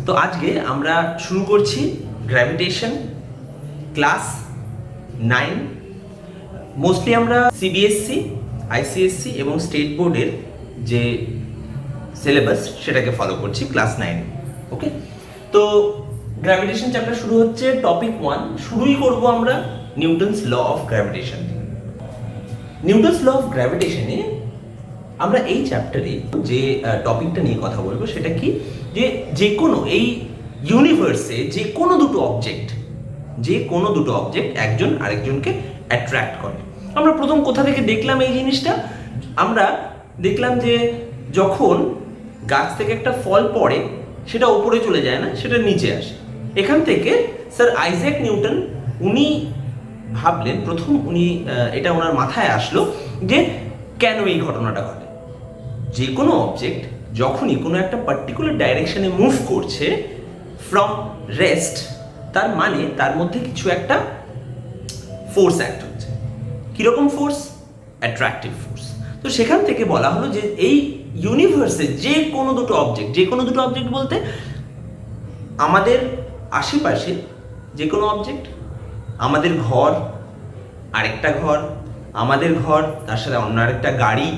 তো আজকে আমরা শুরু করছি গ্র্যাভিটেশন ক্লাস 9। মোস্টলি আমরা সিবিএসসি, আইসিএসসি এবং স্টেট বোর্ডের যে সিলেবাস সেটাকে ফলো করছি ক্লাস 9। ওকে, তো গ্র্যাভিটেশন চ্যাপ্টার শুরু হচ্ছে। টপিক 1 শুরুই করব আমরা Newton's law of gravitation. Newton's law of গ্র্যাভিটেশনে আমরা এই চ্যাপ্টারে যে টপিকটা নিয়ে কথা বলবো সেটা কি, যে কোনো এই ইউনিভার্সে যে কোনো দুটো অবজেক্ট একজন আরেকজনকে অ্যাট্রাক্ট করে। আমরা প্রথম কোথা থেকে দেখলাম এই জিনিসটা? আমরা দেখলাম যে যখন গাছ থেকে একটা ফল পড়ে সেটা উপরে চলে যায় না, সেটা নিচে আসে। এখান থেকে স্যার আইজ্যাক নিউটন উনি ভাবলেন, প্রথম এটা ওনার মাথায় আসলো যে কেন এই ঘটনাটা ঘটে। যে কোনো অবজেক্ট যখনই কোনো একটা পার্টিকুলার ডাইরেকশনে মুভ করছে ফ্রম রেস্ট, তার মানে তার মধ্যে কিছু একটা ফোর্স অ্যাক্ট হচ্ছে। কিরকম ফোর্স? Attractive force. তো সেখান থেকে বলা হলো যে এই ইউনিভার্সে যে কোনো দুটো অবজেক্ট বলতে আমাদের আশেপাশে যে কোনো অবজেক্ট, আমাদের ঘর, আরেকটা ঘর, আমাদের ঘর তার সাথে অন্য আরেকটা গাড়ি,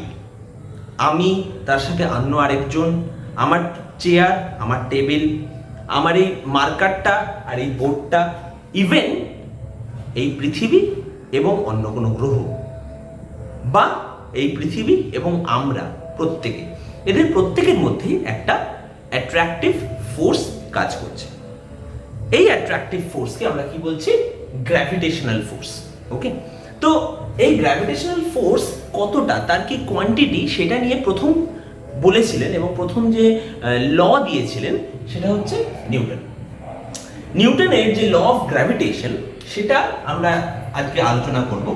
আমি তার সাথে অন্য আরেকজন, আমার চেয়ার, আমার টেবিল, আমার এই মার্কারটা আর এই বোর্ডটা, ইভেন এই পৃথিবী এবং অন্য কোনো গ্রহ, বা এই পৃথিবী এবং আমরা প্রত্যেকে, এদের প্রত্যেকের মধ্যেই একটা অ্যাট্রাকটিভ ফোর্স কাজ করছে। এই অ্যাট্রাকটিভ ফোর্সকে আমরা কি বলছি? Gravitational force. ওকে, তো এই গ্র্যাভিটেশনাল ফোর্স কতটা, তার কি কোয়ান্টিটি, সেটা নিয়ে প্রথম বলেছিলেন এবং প্রথম যে ল দিয়েছিলেন সেটা হচ্ছে নিউটনের যে ল অফ গ্র্যাভিটেশন, সেটা আমরা আজকে আলোচনা করব।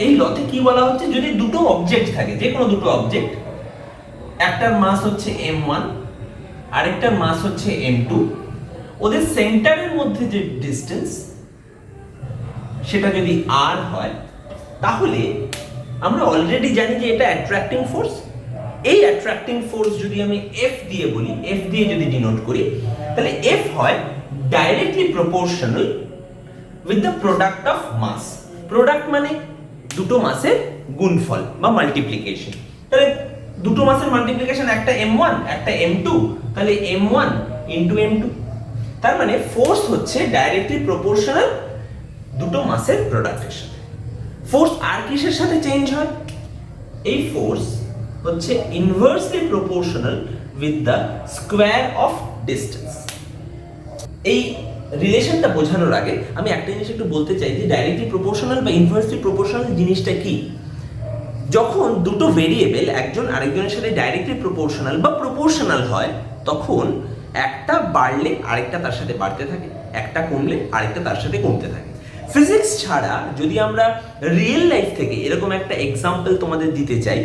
এই লতে কি বলা হচ্ছে, যদি দুটো অবজেক্ট থাকে, যে কোনো দুটো অবজেক্ট, একটার মাস হচ্ছে m1 আরেকটার মাস হচ্ছে m2, ওদের সেন্টারের মধ্যে যে ডিসটেন্স সেটা যদি r হয়, তাহলে আমরা অলরেডি জানি যে এটা অ্যাট্রাক্টিং ফোর্স। এই অ্যাট্রাক্টিং ফোর্স যদি আমি f দিয়ে বলি, f দিয়ে যদি ডিনোট করি, তাহলে f হয় directly proportional with the product of mass. Product মানে দুটো মাসের গুণফল বা মাল্টিপ্লিকেশন। তাহলে দুটো মাসের মাল্টিপ্লিকেশন, একটা m1 একটা m2, তাহলে m1 ইনটু m2। তার মানে ফোর্স হচ্ছে ডাইরেক্টলি প্রপোর্শনাল দুটো মাসের প্রোডাক্টের সাথে। ফোর্স আর কিসের সাথে চেঞ্জ হয়? এই ফোর্স হচ্ছে inversely proportional with the square of distance. এই রিলেশনটা বোঝানোর আগে আমি একটা জিনিস একটু বলতে চাই যে ডাইরেক্টলি প্রপোর্শনাল বা ইনভার্সলি প্রপোর্শনাল জিনিসটা কি। যখন দুটো ভেরিয়েবল একজন আরেকজনের সাথে ডাইরেক্টলি প্রপোর্শনাল বা প্রপোর্শনাল হয়, তখন একটা বাড়লে আরেকটা তার সাথে বাড়তে থাকে, একটা কমলে আরেকটা তার সাথে কমতে থাকে। ফিজিক্স ছাড়া যদি আমরা রিয়েল লাইফ থেকে এরকম একটা এক্সাম্পল তোমাদের দিতে চাই,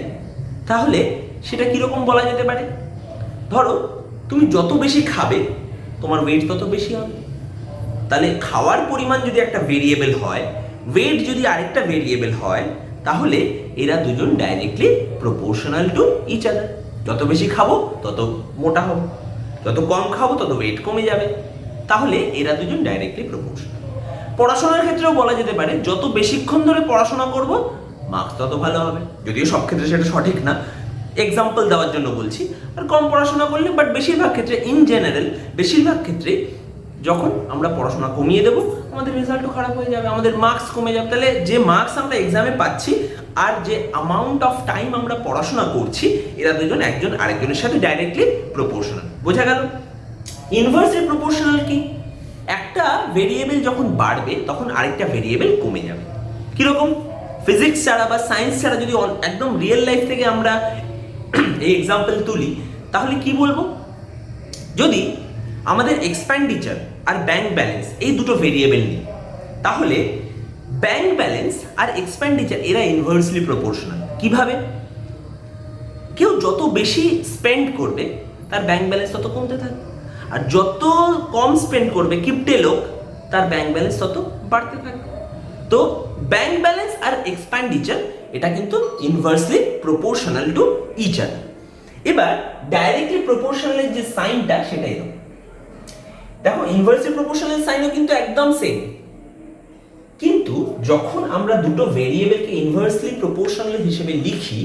তাহলে সেটা কিরকম বলা যেতে পারে? ধরো তুমি যত বেশি খাবে তোমার ওয়েট তত বেশি হবে। তাহলে খাওয়ার পরিমাণ যদি একটা ভেরিয়েবল হয়, ওয়েট যদি আরেকটা ভেরিয়েবল হয়, তাহলে এরা দুজন directly proportional to each other. যত বেশি খাবো তত মোটা হবো, যত কম খাবো তত ওয়েট কমে যাবে। তাহলে এরা দুজন ডাইরেক্টলি প্রপোর্শনাল। পড়াশোনার ক্ষেত্রেও বলা যেতে পারে, যত বেশিক্ষণ ধরে পড়াশোনা করব মার্কস তত ভালো হবে। যদিও সব ক্ষেত্রে সেটা সঠিক না, এক্সাম্পল দেওয়ার জন্য বলছি। আর কম পড়াশোনা করলে, বাট বেশিরভাগ ক্ষেত্রে, ইন জেনারেল বেশিরভাগ ক্ষেত্রে যখন আমরা পড়াশোনা কমিয়ে দেবো, আমাদের রেজাল্টও খারাপ হয়ে যাবে, আমাদের মার্কস কমে যাবে। তাহলে যে মার্কস আমরা এক্সামে পাচ্ছি আর যে অ্যামাউন্ট অফ টাইম আমরা পড়াশোনা করছি, এরা দুজন একজন আরেকজনের সাথে ডাইরেক্টলি প্রপোর্শনাল। বোঝা গেল? ইনভার্সলি প্রপোর্শনাল কি? একটা ভেরিয়েবল যখন বাড়বে তখন আরেকটা ভেরিয়েবল কমে যাবে। কিরকম? ফিজিক্স ছাড়া বা সায়েন্স ছাড়া যদি একদম রিয়েল লাইফ থেকে আমরা এই এক্সাম্পল তুলি, তাহলে কি বলবো? যদি আমাদের এক্সপেন্ডিচার আর ব্যাংক ব্যালেন্স এই দুটো ভেরিয়েবল নিই, তাহলে ব্যাংক ব্যালেন্স আর এক্সপেন্ডিচার এরা ইনভার্সলি প্রপোর্শনাল। কিভাবে? কেউ যত বেশি স্পেন্ড করবে তার ব্যাংক ব্যালেন্স তত কমতে থাকবে, আর যত কম স্পেন্ড করবে কিপটে লোক, তার ব্যাংক ব্যালেন্স তত বাড়তে থাকবে। তো ব্যাংক ব্যালেন্স আর এক্সপেন্ডিচার এটা কিন্তু inversely proportional to each other. এবার ডাইরেক্টলি প্রপোর্শনালের যে সাইনটা সেটাই এরকম। দেখো ইনভার্সলি প্রপোর্শনাল সাইনও কিন্তু একদম সেম, কিন্তু যখন আমরা দুটো ভেরিয়েবলকে ইনভার্সলি প্রপোর্শনাল হিসেবে লিখি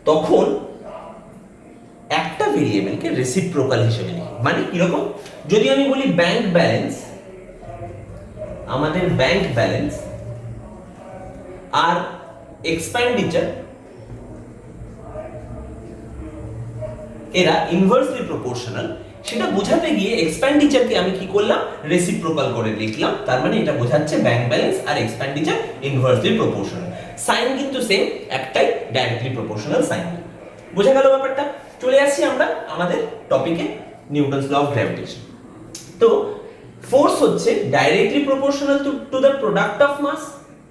তখন একটা ভেরিয়েবলকে রেসিপ্রোকাল হিসেবে লিখি। মানে কিরকম, যদি আমি বলি ব্যাংক ব্যালেন্স, আমাদের ব্যাংক ব্যালেন্স আর এক্সপেন্ডিচার এরা ইনভার্সলি প্রপোর্শনাল, সেটা বোঝাতে গিয়ে এক্সপেন্ডিচারকে আমি কি করলাম, রেসিপ্রোকাল করে লিখলাম। তার মানে এটা বোঝাচ্ছে ব্যাংক ব্যালেন্স আর এক্সপেন্ডিচার ইনভার্সলি প্রপোর্শনাল। সাইন কিন্তু সেম, একটাই ডাইরেক্টলি প্রপোর্শনাল সাইন। বোঝা গেল ব্যাপারটা? চলে আসছি আমরা আমাদের টপিকে, নিউটনস ল অফ গ্র্যাভিটেশন। তো ফোর্স হচ্ছে directly proportional to the product of mass.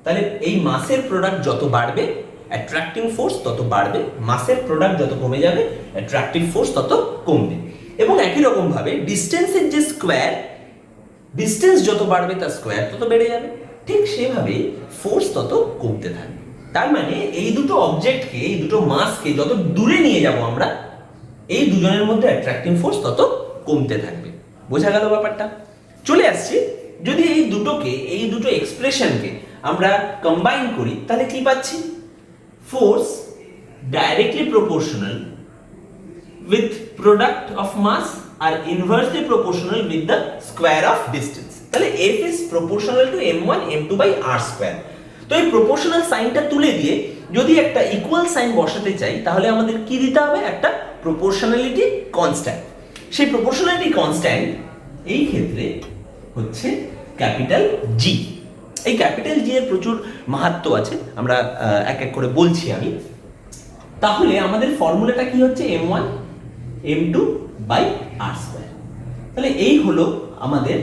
তাহলে এই মাসের প্রোডাক্ট যত বাড়বে অ্যাট্রাক্টিং ফোর্স তত বাড়বে, মাসের প্রোডাক্ট যত কমে যাবে অ্যাট্রাক্টিভ ফোর্স তত কমবে। এবং একই রকম ভাবে ডিসটেন্সের যে স্কোয়ার, ডিসটেন্স যত বাড়বে তার স্কোয়ার তত বেড়ে যাবে, ঠিক সেভাবে ফোর্স তত কমতে থাকবে। তার মানে এই দুটো অবজেক্টকে, এই দুটো মাসকে যত দূরে নিয়ে যাব আমরা, এই দুজনের মধ্যে অ্যাট্রাক্টিং ফোর্স তত কমতে থাকবে। বোঝা গেল ব্যাপারটা? চলে আসছি, যদি এই দুটোকে, এই দুটো এক্সপ্রেশনকে আমরা কম্বাইন করি তাহলে কি পাচ্ছি? Force directly proportional with product of mass are inversely proportional with the square of distance. তাহলে F is proportional to m1 m2 by r square. তো এই প্রপোর্শনাল সাইনটা তুলে দিয়ে যদি একটা ইকুয়াল সাইন বসাতে চাই তাহলে আমাদের কি দিতে হবে? একটা প্রপোর্শনালিটি কনস্ট্যান্ট। সেই প্রপোর্শনালিটি কনস্ট্যান্ট এই ক্ষেত্রে হচ্ছে ক্যাপিটাল জি। এই ক্যাপিটাল জি এর প্রচুর মাহাত্ম্য আছে, আমরা এক এক করে বলছি আমি। তাহলে আমাদের ফর্মুলাটা কি হচ্ছে? m1 m2 by r square. তাহলে এই হলো আমাদের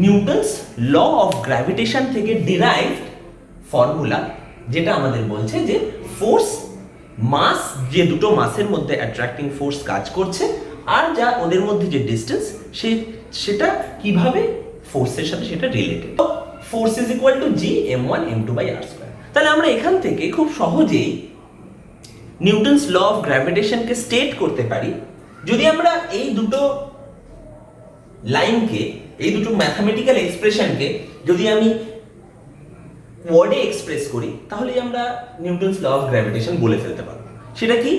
নিউটনস ল অফ গ্র্যাভিটেশন থেকে ডিরাইভড ফর্মুলা, যেটা আমাদের বলছে যে ফোর্স, মাস, যে দুটো মাসের মধ্যে অ্যাট্রাক্টিং ফোর্স কাজ করছে আর যা ওদের মধ্যে যে ডিসটেন্স, সেটা কিভাবে ফোর্সের সাথে সেটা related. Force is equal to G m1 m2 by r square. তাহলে আমরা এখান থেকে খুব সহজেই নিউটনস ল অফ গ্র্যাভিটেশনকে স্টেট করতে পারি। যদি আমরা এই দুটো লাইনকে, এই দুটো ম্যাথমেটিক্যাল এক্সপ্রেশনকে যদি আমি ওয়ার্ডে এক্সপ্রেস করি তাহলে আমরা নিউটনস ল অফ গ্র্যাভিটেশন বলে ফেলতে পারবো। সেটা কি?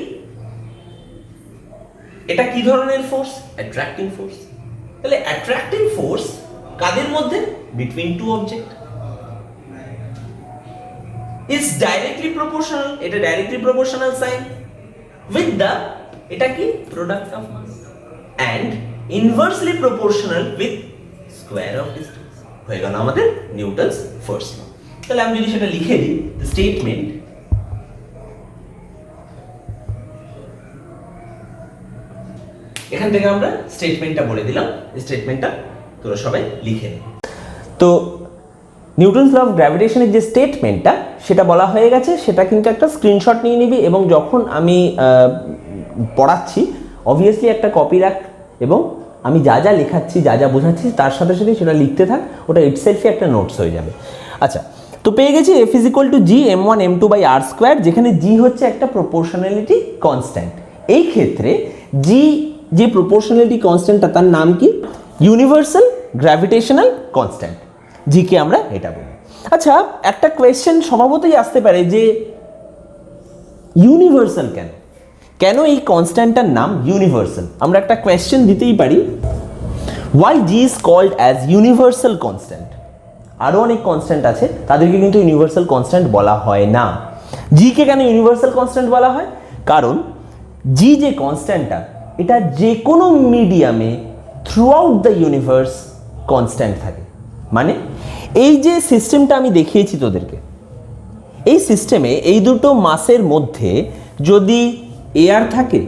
এটা কি ধরনের ফোর্স? Attracting force. তাহলে অ্যাট্রাক্টিং ফোর্স কাদের মধ্যে? Between two object. Is directly proportional, এটা directly proportional sign, with the, এটা কি? Product of mass, and inversely proportional with square of distance. হয়ে গেল আমাদের নিউটনস ফার্স্ট ল। তাহলে আমি যদি সেটা লিখে দিই, স্টেটমেন্ট এখান থেকে আমরা স্টেটমেন্টটা বলে দিলাম, স্টেটমেন্টটা তোরা সবাই লিখে নে। তো নিউটনস ল অফ গ্র্যাভিটেশনের যে স্টেটমেন্টটা সেটা বলা হয়ে গেছে, সেটা কিন্তু একটা স্ক্রিনশট নিয়ে নিবি এবং যখন আমি পড়াচ্ছি অবভিয়াসলি একটা কপি রাখ এবং আমি যা যা লেখাচ্ছি, যা যা বোঝাচ্ছি তার সাথে সাথে সেটা লিখতে থাক, ওটা ইটসেলফই একটা নোটস হয়ে যাবে। আচ্ছা, তো পেয়ে গেছি F is equal to G m1 m2 by r square, যেখানে জি হচ্ছে একটা প্রপোর্শনালিটি কনস্ট্যান্ট। এই ক্ষেত্রে জি যে প্রপোর্শনালিটি কনস্ট্যান্টটা তার নাম কি? ইউনিভার্সাল গ্র্যাভিটেশনাল কনস্ট্যান্ট, জিকে আমরা এটা বলি। আচ্ছা, একটা কোয়েশ্চেন স্বভাবতই আসতে পারে যে ইউনিভার্সাল কেন, কেন এই কনস্ট্যান্টটার নাম ইউনিভার্সাল? আমরা একটা কোয়েশ্চেন দিতেই পারি, why G is called as universal constant. আরও অনেক কনস্ট্যান্ট আছে, তাদেরকে কিন্তু ইউনিভার্সাল কনস্ট্যান্ট বলা হয় না। জিকে কেন ইউনিভার্সাল কনস্ট্যান্ট বলা হয়? কারণ জি যে কনস্ট্যান্টটা, এটা যে কোনো মিডিয়ামে through out the universe constant থাকে। মানে এই যে সিস্টেমটা আমি দেখিয়েছি তোদেরকে, এই সিস্টেমে এই দুটো মাসের মধ্যে যদি এয়ার থাকে,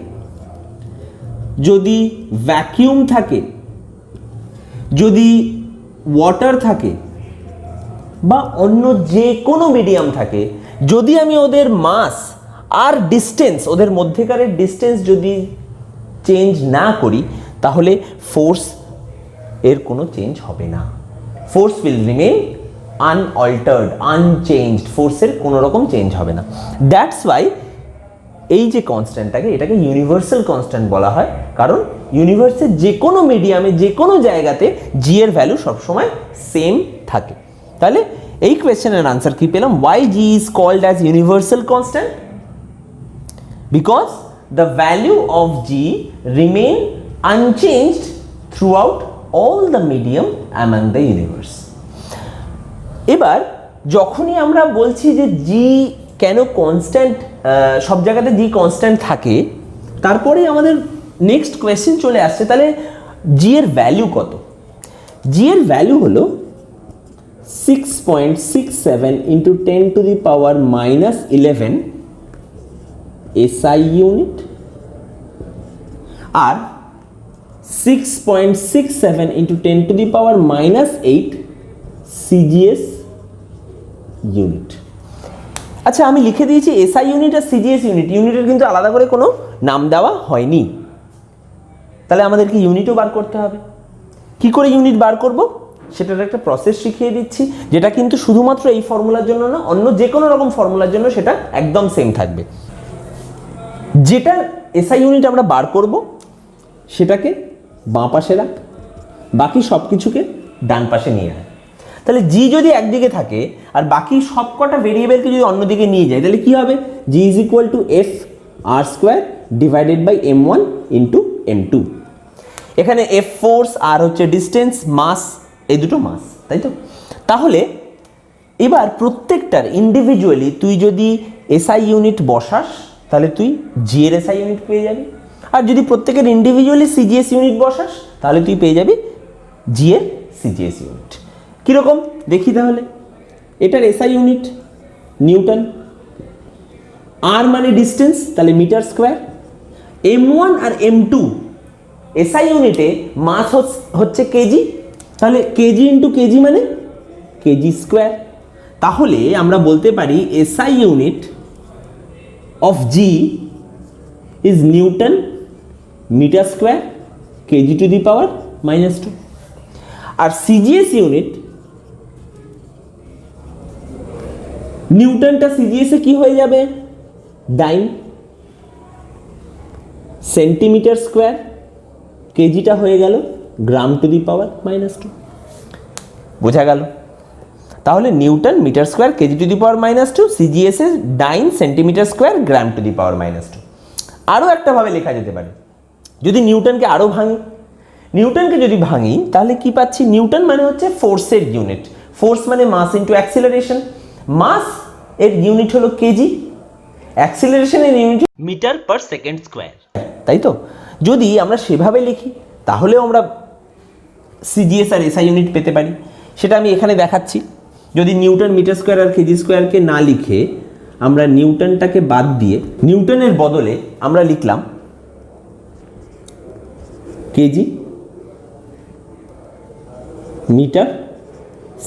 যদি ভ্যাকিউম থাকে, যদি ওয়াটার থাকে বা অন্য যে কোনো মিডিয়াম থাকে, যদি আমি ওদের মাস আর ডিস্টেন্স, ওদের মধ্যেকারের ডিস্টেন্স যদি চেঞ্জ না করি তাহলে ফোর্স এর কোনো চেঞ্জ হবে না। ফোর্স উইল রিমেইন আনঅল্টার্ড, আনচেঞ্জড, ফোর্সের কোনো রকম চেঞ্জ হবে না। দ্যাটস ওয়াই এই যে কনস্ট্যান্টটাকে, এটাকে ইউনিভার্সাল কনস্ট্যান্ট বলা হয়, কারণ ইউনিভার্সের যে কোনো মিডিয়ামে যে কোনো জায়গাতে জি এর ভ্যালু সবসময় সেম থাকে। তাহলে এই কোয়েশ্চেনের আনসার কি পেলাম? Why G is called as universal constant? Because the value of G remain unchanged throughout all the medium among the universe. এবার যখনই আমরা বলছি যে জি কেন কনস্ট্যান্ট, সব জায়গাতে জি কনস্ট্যান্ট থাকে, তারপরে আমাদের নেক্সট কোয়েশ্চেন চলে আসছে, তাহলে জি এর ভ্যালু কত? জি এর ভ্যালু হলো 6.67 ইন্টু 10⁻⁻11 এসআই ইউনিট আর 6.67 ইন্টু 10⁻⁻8 সিজিএস ইউনিট। আচ্ছা, আমি লিখে দিয়েছি এসআই ইউনিট আর সিজিএস ইউনিট, ইউনিটের কিন্তু আলাদা করে কোনো নাম দেওয়া হয়নি। তাহলে আমাদেরকে ইউনিটও বার করতে হবে। কি করে ইউনিট বার করব সেটার একটা প্রসেস শিখিয়ে দিচ্ছি, যেটা কিন্তু শুধুমাত্র এই ফর্মুলার জন্য না, অন্য যে কোনো রকম ফর্মুলার জন্য সেটা একদম সেম থাকবে। যেটা এসআই ইউনিট আমরা বার করব সেটাকে বাঁ পাশে রাখ, বাকি সব কিছুকে ডান পাশে নিয়ে আয়। তাহলে জি যদি একদিকে থাকে আর বাকি সব কটা ভেরিয়েবলকে যদি অন্যদিকে নিয়ে যায়, তাহলে কি হবে? G is equal to F R square divided by m1 into m2। এখানে এফ ফোর্স, আর হচ্ছে ডিস্টেন্স, মাস, এই দুটো মাস, তাই তো? তাহলে এবার প্রত্যেকটার ইন্ডিভিজুয়ালি তুই যদি এসআই ইউনিট বসাস, তাহলে তুই জি এর এসআই ইউনিট পেয়ে যাবি, আর যদি প্রত্যেকের ইন্ডিভিজুয়ালি সিজিএস ইউনিট বসাস, তাহলে তুই পেয়ে যাবি জি এর সিজিএস ইউনিট। কীরকম দেখি তাহলে? এটার এসআই ইউনিট নিউটন, আর মানে ডিস্টেন্স, তাহলে মিটার স্কোয়ার, m1 আর m2 এসআই ইউনিটে মাস হচ্ছে কেজি, তাহলে কেজি ইন্টু কেজি মানে কেজি স্কোয়ার। তাহলে আমরা বলতে পারি SI unit of G is newton metre square kg to the power -2। আর সিজিএস ইউনিট, নিউটনটা সিজিএস এ কি হয়ে যাবে? ডাইন, সেন্টিমিটার স্কোয়ার, কেজিটা হয়ে গেল গ্রাম টু দি পাওয়ার -2। বোঝা গেল? তাহলে newton metre square kg to the power -2, CGS এ dyne centimetre square gram to the power -2। আরও একটা ভাবে লেখা যেতে পারে, যদি নিউটনকে আরও ভাঙি, নিউটনকে যদি ভাঙি তাহলে কি পাচ্ছি? নিউটন মানে হচ্ছে ফোর্সের ইউনিট, ফোর্স মানে মাস ইন্টু অ্যাক্সিলারেশন, মাস এর ইউনিট হলো কেজি, অ্যাক্সিলারেশনের unit metre per second square, তাই তো? যদি আমরা সেভাবে লিখি তাহলেও আমরা সিজিএস আর এসআই ইউনিট পেতে পারি, সেটা আমি এখানে দেখাচ্ছি। যদি নিউটন মিটার স্কোয়ার আর কেজি স্কোয়ারকে না লিখে আমরা নিউটনটাকে বাদ দিয়ে নিউটনের বদলে আমরা লিখলাম KG metre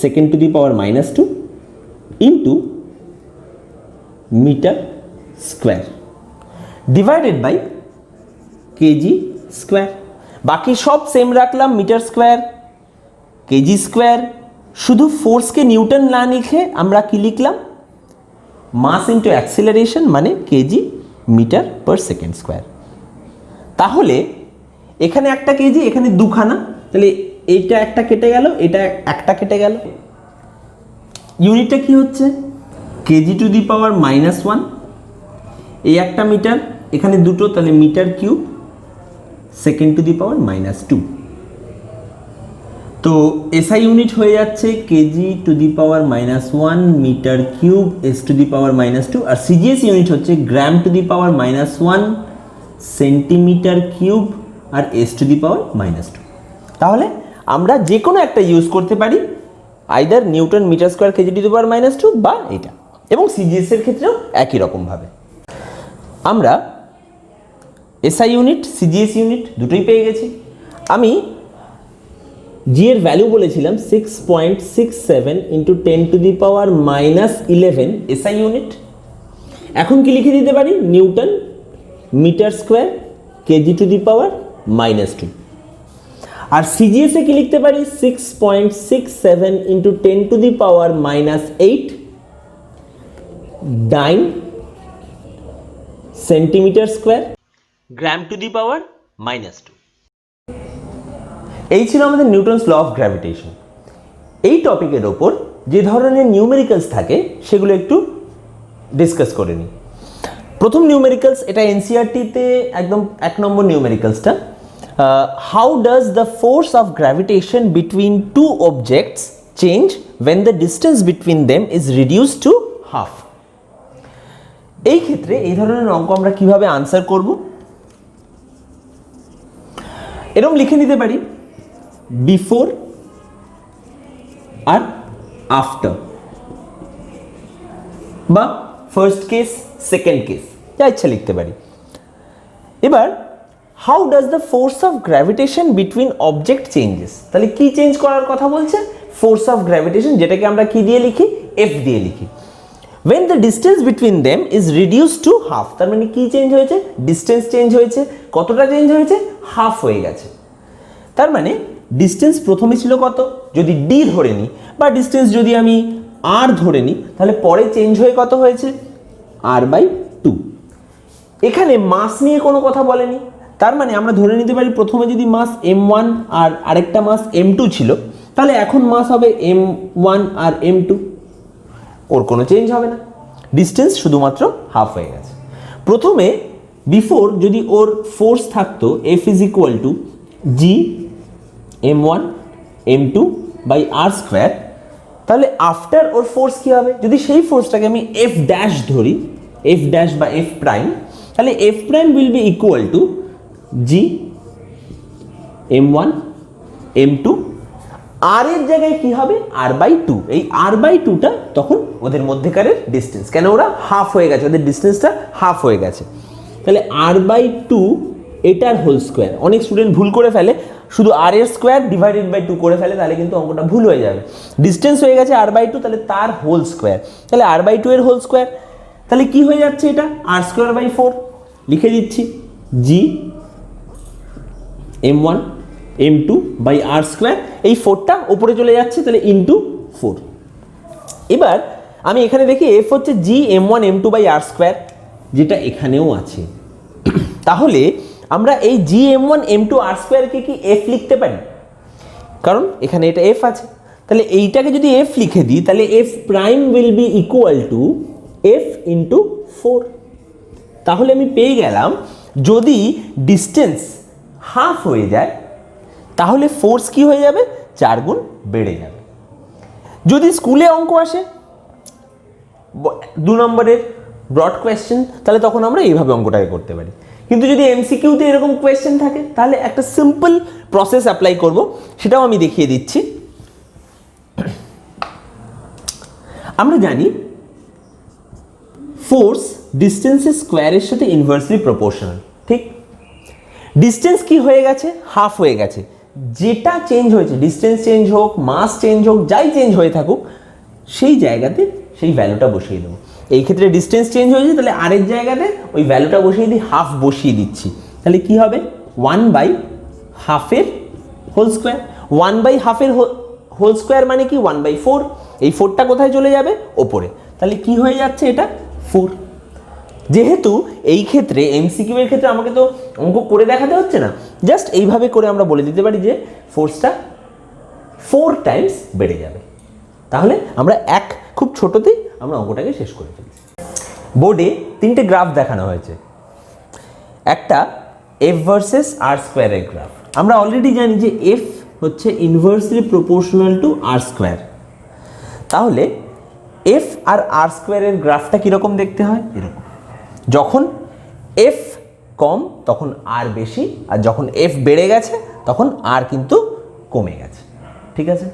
second to the power -2 into metre square divided by KG square. বাকি সব সেম রাখলাম, মিটার স্কোয়ার, কেজি স্কোয়ার। শুধু ফোর্সকে নিউটন না লিখে আমরা কি লিখলাম? মাস ইন্টু অ্যাক্সিলারেশন মানে KG metre per second square. তাহলে এখানে একটা কেজি, এখানে দুখানা, তাহলে এইটা একটা কেটে গেল, এটা একটা কেটে গেল। ইউনিটটা কি হচ্ছে? কেজি টু দি পাওয়ার -1, এই একটা মিটার, এখানে দুটো, তাহলে metre cube second to the power -2। তো এসআই ইউনিট হয়ে যাচ্ছে kg to the power -1 metre cube S to the power -2, আর সিজিএস ইউনিট হচ্ছে gram to the power -1 centimetre cube আর এস টু দি পাওয়ার -2। তাহলে আমরা যে কোনো একটা ইউজ করতে পারি, either newton metre square kg to the power -2 বা এটা, এবং সিজিএস এর ক্ষেত্রেও একই রকমভাবে। আমরা এসআই ইউনিট সিজিএস ইউনিট দুটোই পেয়ে গেছি। আমি জি এর ভ্যালু বলেছিলাম 6.67 into 10 to the power -11 SI unit. এখন কি লিখে দিতে পারি? Newton metre square kg to the power -2। আর সিজিএস এ কি লিখতে পারি? 6.67 into 10 to the power -8 dyne centimetre square gram to the power -2। এই ছিল আমাদের নিউটনস ল অফ গ্র্যাভিটেশন। এই টপিকের ওপর যে ধরনের নিউমেরিক্যালস থাকে সেগুলো একটু ডিসকাস করে নিই। প্রথম নিউমেরিক্যালস, এটা এনসিইআরটিতে একদম 1 নম্বর নিউমেরিক্যালসটা, how does the force of gravitation between two objects change when the distance between them is reduced to half। এই ক্ষেত্রে এই ধরনের অঙ্ক আমরা কিভাবে আনসার করব, এরকম লিখে নিতে পারি, বিফোর আর আফটার, বা ফার্স্ট কেস সেকেন্ড কেস, যা ইচ্ছা লিখতে পারি। এবার how does the force of gravitation between object changes, তাহলে কি চেঞ্জ করার কথা বলছে, ফোর্স অফ গ্র্যাভিটেশন, যেটাকে আমরা কি দিয়ে লিখি, এফ দিয়ে লিখি। when the distance between them is reduced to half, তার মানে কি চেঞ্জ হয়েছে, ডিস্টেন্স চেঞ্জ হয়েছে। কতটা চেঞ্জ হয়েছে, হাফ হয়ে গেছে। তার মানে ডিস্টেন্স প্রথমে ছিল কত, যদি ডি ধরে নিই, বা ডিস্টেন্স যদি আমি আর ধরে নিই, তাহলে পরে চেঞ্জ হয়ে কত হয়েছে, r/2। এখানে মাস নিয়ে কোনো কথা বলেনি, তার মানে আমরা ধরে নিতে পারি প্রথমে যদি মাস m1 আর আরেকটা মাস m2 ছিল, তাহলে এখন মাস হবে m1 আর m2, ওর কোনো চেঞ্জ হবে না, ডিস্টেন্স শুধুমাত্র হাফ হয়ে গেছে। প্রথমে বিফোর যদি ওর ফোর্স থাকতো F is equal to G m1 m2 by r square, তাহলে আফটার ওর ফোর্স কী হবে, যদি সেই ফোর্সটাকে আমি F ড্যাশ ধরি, F ড্যাশ বা F প্রাইম, তাহলে F prime will be equal to G m1 m2, আর এর জায়গায় কি হবে, r/2। এই r/2টা তখন ওদের মধ্যেকারের ডিস্টেন্স, কেন ওরা হাফ হয়ে গেছে, ওদের ডিস্টেন্সটা হাফ হয়ে গেছে। তাহলে r/2 এটার হোল স্কোয়ার, অনেক স্টুডেন্ট ভুল করে ফেলে, শুধু r এর স্কোয়ার ডিভাইডেড বাই 2 করে ফেলে, তাহলে কিন্তু অঙ্কটা ভুল হয়ে যাবে। ডিস্টেন্স হয়ে গেছে r/2, তাহলে তার হোল স্কোয়ার, তাহলে r/2 এর হোল স্কোয়ার, তাহলে কি হয়ে যাচ্ছে এটা, r²/4 লিখে দিচ্ছি, g m1 m2 by r square, এই 4টা ওপরে চলে যাচ্ছে, তাহলে ইন্টু 4। এবার আমি এখানে দেখি f হচ্ছে g m1 m2 by r square, যেটা এখানেও আছে। তাহলে আমরা এই g m1 m2 r স্কোয়ারকে কি f লিখতে পারি, কারণ এখানে এটা f আছে, তাহলে এইটাকে যদি f লিখে দিই, তাহলে f prime will be equal to f into 4। তাহলে আমি পেয়ে গেলাম, যদি ডিস্টেন্স হাফ হয়ে যায় তাহলে ফোর্স কি হয়ে যাবে, 4 গুণ বেড়ে যাবে। যদি স্কুলে অঙ্ক আসে 2 নম্বরের ব্রড কোয়েশ্চেন, তাহলে তখন আমরা এইভাবে অঙ্কটাকে করতে পারি। কিন্তু যদি এমসিকিউতে এরকম কোয়েশ্চেন থাকে, তাহলে একটা সিম্পল প্রসেস অ্যাপ্লাই করব, সেটাও আমি দেখিয়ে দিচ্ছি। আমরা জানি ফোর্স ডিস্টেন্সের স্কোয়ারের সাথে ইনভার্সলি প্রপোর্শনাল, ঠিক? ডিস্টেন্স কি হয়ে গেছে, হাফ হয়ে গেছে। যেটা চেঞ্জ হয়েছে, ডিস্টেন্স চেঞ্জ হোক, মাস চেঞ্জ হোক, যাই চেঞ্জ হয়ে থাকুক, সেই জায়গাতে সেই ভ্যালুটা বসিয়ে দেবো। এই ক্ষেত্রে ডিস্টেন্স চেঞ্জ হয়েছে, তাহলে আরেক জায়গাতে ওই ভ্যালুটা বসিয়ে দিই, হাফ বসিয়ে দিচ্ছি, তাহলে কি হবে, 1/2 হোল স্কোয়ার। 1/2 হোল স্কোয়ার মানে কি, 1/4। এই 4টা কোথায় চলে যাবে, ওপরে, তাহলে কি হয়ে যাচ্ছে, এটা 4। যেহেতু এই ক্ষেত্রে এমসিকিউ এর ক্ষেত্রে আমাকে তো অঙ্ক করে দেখাতে হচ্ছে না, জাস্ট এইভাবে করে আমরা বলে দিতে পারি যে ফোর্সটা 4 টাইমস বেড়ে যাবে। তাহলে আমরা খুব ছোটতেই আমরা অঙ্কটাকে শেষ করে ফেলি। বোর্ডে 3টে গ্রাফ দেখানো হয়েছে, একটা এফ ভার্সেস আর স্কোয়ারের গ্রাফ। আমরা অলরেডি জানি যে এফ হচ্ছে inversely proportional to R square. তাহলে এফ আর আর স্কোয়ারের গ্রাফটা কীরকম দেখতে হয়, এরকম। যখন এফ কম তখন আর বেশি, আর যখন এফ বেড়ে গেছে তখন আর কিন্তু কমে গেছে, ঠিক আছে?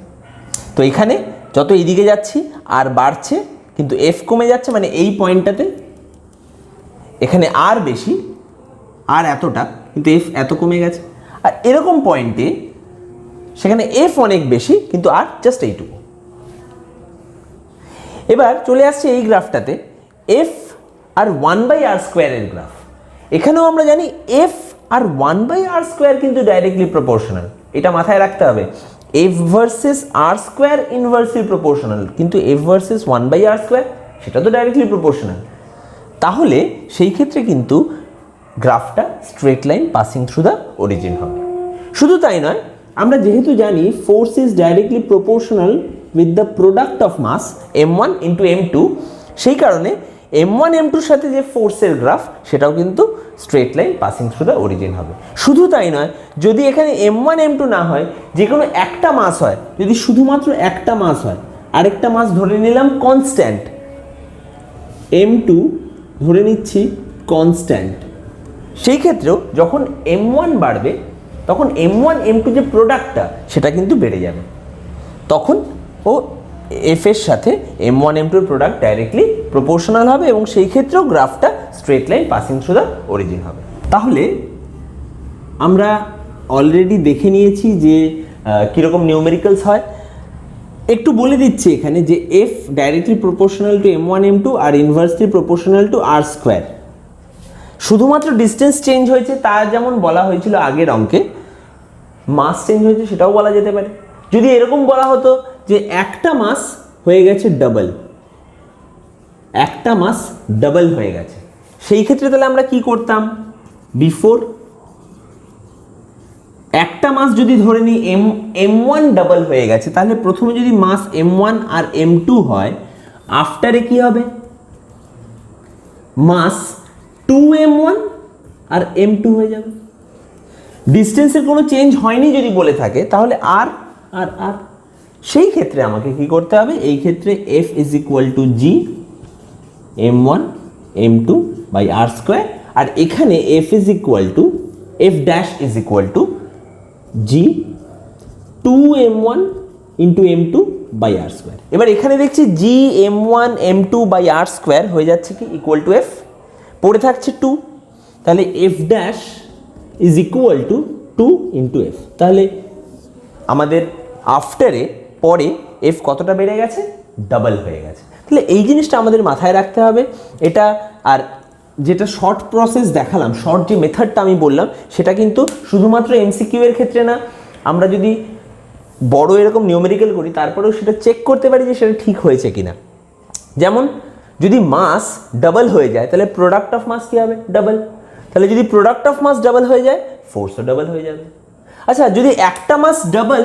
তো এখানে যত এইদিকে যাচ্ছি আর বাড়ছে, কিন্তু এফ কমে যাচ্ছে, মানে এই পয়েন্টটাতে এখানে আর বেশি, আর এতটা, কিন্তু এফ এত কমে গেছে। আর এরকম পয়েন্টে সেখানে এফ অনেক বেশি, কিন্তু আর জাস্ট এইটুকু। এবার চলে আসছে এই গ্রাফটাতে, এফ আর 1/r স্কোয়ারের গ্রাফ। এখানেও আমরা জানি এফ আর 1/r স্কোয়ার কিন্তু ডাইরেক্টলি প্রপোর্শনাল, এটা মাথায় রাখতে হবে। F versus R square inversely proportional, কিন্তু এফ ভার্সেস 1/r স্কোয়ার সেটা তো ডাইরেক্টলি প্রপোর্শনাল। তাহলে সেই ক্ষেত্রে কিন্তু গ্রাফটা straight line passing through the origin হবে। শুধু তাই নয়, আমরা যেহেতু জানি force is directly proportional with the product of mass m1 into m2, সেই কারণে m1 m2-র সাথে যে ফোর্সের গ্রাফ সেটাও কিন্তু straight line passing through the origin হবে। শুধু তাই নয়, যদি এখানে m1 m2 না হয়, যে কোনো একটা মাস হয়, যদি শুধুমাত্র একটা মাস হয়, আরেকটা মাস ধরে নিলাম কনস্ট্যান্ট, m2 ধরে নিচ্ছি কনস্ট্যান্ট, সেই ক্ষেত্রেও যখন m1 বাড়বে তখন m1 m2 যে প্রোডাক্টটা সেটা কিন্তু বেড়ে যাবে, তখন ও এফ এর সাথে m1 m2-র প্রোডাক্ট ডাইরেক্টলি প্রপোর্শনাল হবে এবং সেই ক্ষেত্রেও গ্রাফটা straight line passing through the origin হবে। তাহলে আমরা অলরেডি দেখে নিয়েছি যে কীরকম নিউমেরিক্যালস হয়। একটু বলে দিচ্ছি এখানে যে F directly proportional to m1 m2 আর inversely proportional to r square. শুধুমাত্র ডিস্টেন্স চেঞ্জ হয়েছে তা যেমন বলা হয়েছিল আগের অঙ্কে, মাস চেঞ্জ হয়েছে সেটাও বলা যেতে পারে। যদি এরকম বলা হতো যে একটা মাস হয়ে গেছে ডাবল, একটা মাস ডাবল হয়ে গেছে, সেই ক্ষেত্রে তাহলে আমরা কি করতাম, বিফোর একটা মাস যদি ধরে নিই m1 ডাবল হয়ে গেছে, তাহলে প্রথমে যদি মাস m1 আর m2 হয়, আফটারে কি হবে, মাস 2m1 আর m2 হয়ে যাবে। ডিস্টেন্সের কোনো চেঞ্জ হয়নি যদি বলে থাকে তাহলে আর আর আর, সেই ক্ষেত্রে আমাকে কি করতে হবে, এই ক্ষেত্রে f is equal to g m1 m2 by r square, আর এখানে f is equal to f dash is equal to g 2m1 into m2 by r square. এবার এখানে দেখছি g m1 m2 by r square হয়ে যাচ্ছে কি equal to f, পড়ে থাকছে 2, তাহলে f dash is equal two 2 into f। তাহলে আমাদের আফটারে পরে f কতটা বেড়ে গেছে, ডাবল হয়ে গেছে। তাহলে এই জিনিসটা আমাদের মাথায় রাখতে হবে। এটা আর যেটা শর্ট প্রসেস দেখালাম, শর্ট যে মেথডটা আমি বললাম, সেটা কিন্তু শুধুমাত্র এমসিকিউ এর ক্ষেত্রে না, আমরা যদি বড় এরকম নিউমেরিক্যাল করি তারপরেও সেটা চেক করতে পারি যে সেটা ঠিক হয়েছে কিনা। যেমন যদি মাস ডাবল হয়ে যায় তাহলে প্রোডাক্ট অফ মাস কি হবে, ডাবল। তাহলে যদি প্রোডাক্ট অফ মাস ডাবল হয়ে যায়, ফোর্সও ডাবল হয়ে যাবে। আচ্ছা, যদি একটা মাস ডাবল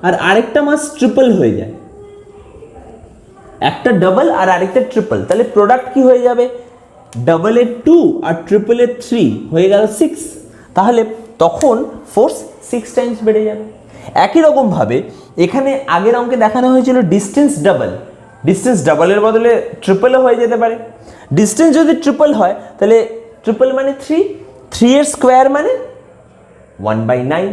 আর আরেকটা মাস ট্রিপল হয়ে যায়, একটা ডাবল আর আরেকটা ট্রিপল, তাহলে প্রোডাক্ট কি হয়ে যাবে, ডাবলের 2 আর ট্রিপলের 3 হয়ে গেল 6, তাহলে তখন ফোর্স 6 টাইমস বেড়ে যাবে। একই রকমভাবে এখানে আগের অঙ্কে দেখানো হয়েছিল ডিস্টেন্স ডাবল, ডিস্টেন্স ডাবলের বদলে ট্রিপলও হয়ে যেতে পারে। ডিস্টেন্স যদি ট্রিপল হয় তাহলে ট্রিপল মানে 3, 3 এর স্কোয়ার মানে 1/9,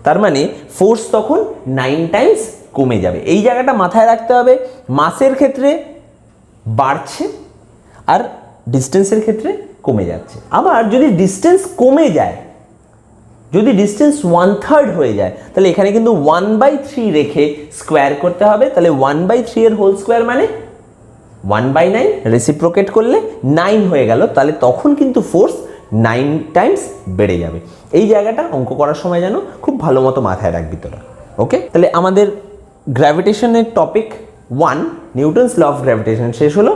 তার মানে ফোর্স তখন 9 টাইমস কমে যাবে। এই জায়গাটা মাথায় রাখতে হবে। মাসের ক্ষেত্রে বাড়ছে আর ডিস্টেন্সের ক্ষেত্রে কমে যাচ্ছে। আবার যদি ডিস্টেন্স কমে যায়, যদি ডিস্টেন্স 1/3 হয়ে যায়, তাহলে এখানে কিন্তু 1/3 রেখে স্কোয়ার করতে হবে। তাহলে 1/3 এর হোল স্কোয়ার মানে 1/9, রেসিপ্রোকেট করলে 9 হয়ে গেল, তাহলে তখন কিন্তু ফোর্স 9 টাইমস বেড়ে যাবে। এই জায়গাটা অঙ্ক করার সময় যেন খুব ভালো মতো মাথায় রাখবি তোরা। ওকে, তাহলে আমাদের গ্র্যাভিটেশনের topic 1 Newton's law of gravitation শেষ হলো।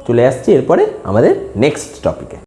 চলে আসছি এরপরে আমাদের নেক্সট টপিকে।